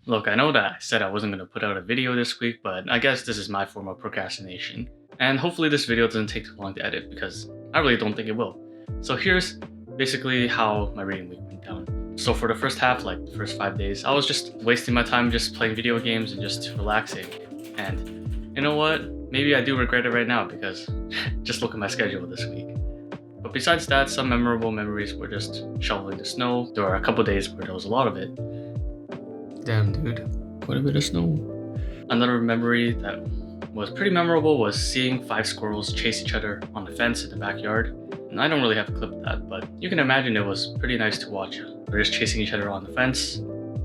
Look, I know that I said I wasn't going to put out a video this week, but I guess this is my form of procrastination. And hopefully this video doesn't take too long to edit because I really don't think it will. So here's basically how my reading week went down. So for the first half, like the first 5 days, I was just wasting my time just playing video games and just relaxing. And you know what? Maybe I do regret it right now because just look at my schedule this week. But besides that, some memorable memories were just shoveling the snow. There were a couple days where there was a lot of it. Damn, dude, quite a bit of snow. Another memory that was pretty memorable was seeing 5 squirrels chase each other on the fence in the backyard. And I don't really have a clip of that, but you can imagine it was pretty nice to watch. They're just chasing each other on the fence,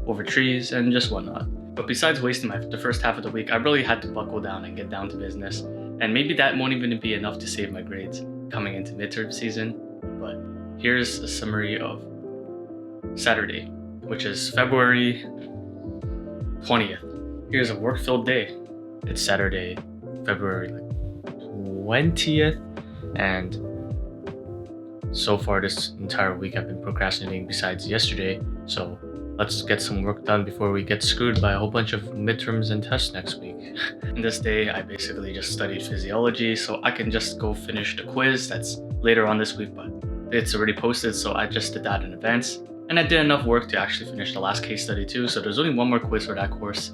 over trees, and just whatnot. But besides wasting the first half of the week, I really had to buckle down and get down to business. And maybe that won't even be enough to save my grades coming into midterm season. But here's a summary of Saturday, which is February 20th. Here's a work-filled day. It's Saturday, February 20th, and so far this entire week I've been procrastinating besides yesterday. So let's get some work done before we get screwed by a whole bunch of midterms and tests next week. And this day I basically just studied physiology so I can just go finish the quiz that's later on this week, but it's already posted, so I just did that in advance. And I did enough work to actually finish the last case study too, so there's only one more quiz for that course.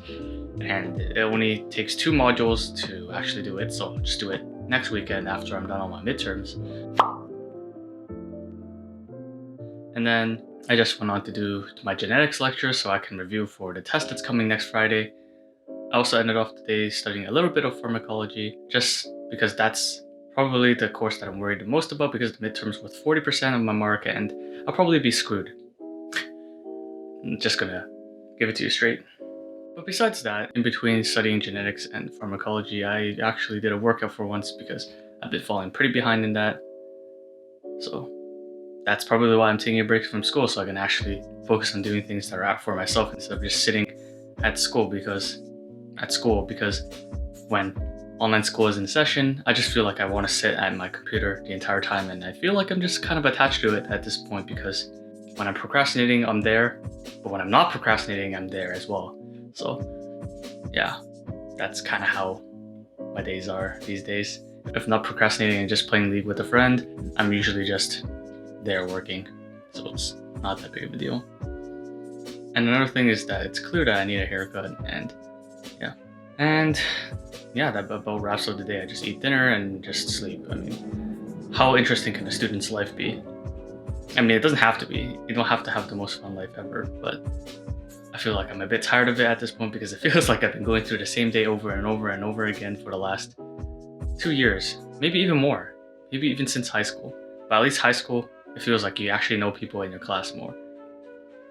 And it only takes 2 modules to actually do it, so I'll just do it next weekend after I'm done on my midterms. And then I just went on to do my genetics lecture so I can review for the test that's coming next Friday. I also ended off today studying a little bit of pharmacology, just because that's probably the course that I'm worried the most about, because the midterms with 40% of my mark and I'll probably be screwed. I'm just gonna give it to you straight. But besides that, in between studying genetics and pharmacology, I actually did a workout for once because I've been falling pretty behind in that. So that's probably why I'm taking a break from school, so I can actually focus on doing things that are out for myself instead of just sitting at school because when online school is in session, I just feel like I want to sit at my computer the entire time, and I feel like I'm just kind of attached to it at this point because when I'm procrastinating, I'm there, but when I'm not procrastinating, I'm there as well. So yeah, that's kind of how my days are these days. If not procrastinating and just playing League with a friend, I'm usually just there working, so it's not that big of a deal. And another thing is that it's clear that I need a haircut, and that about wraps up the day. I just eat dinner and just sleep. I mean, how interesting can a student's life be? I mean, it doesn't have to be. You don't have to have the most fun life ever, but I feel like I'm a bit tired of it at this point because it feels like I've been going through the same day over and over and over again for the last 2 years, maybe even more, maybe even since high school. But at least high school, it feels like you actually know people in your class more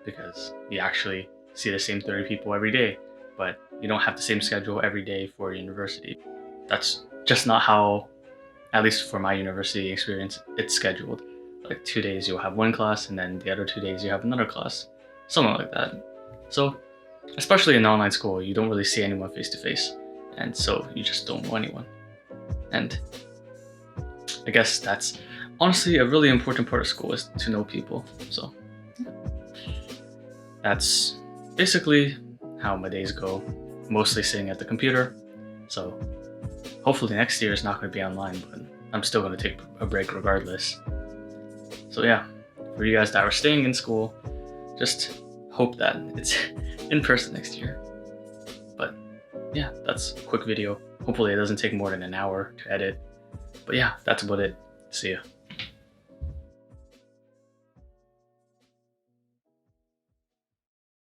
because you actually see the same 30 people every day, but you don't have the same schedule every day for university. That's just not how, at least for my university experience, it's scheduled. Like 2 days you'll have one class and then the other 2 days you have another class, something like that. So especially in online school, you don't really see anyone face to face, and so you just don't know anyone. And I guess that's honestly a really important part of school, is to know people. So that's basically how my days go, mostly sitting at the computer. So hopefully next year is not going to be online, but I'm still going to take a break regardless. So yeah, for you guys that are staying in school, just hope that it's in person next year. But yeah, that's a quick video. Hopefully it doesn't take more than an hour to edit. But yeah, that's about it. See ya.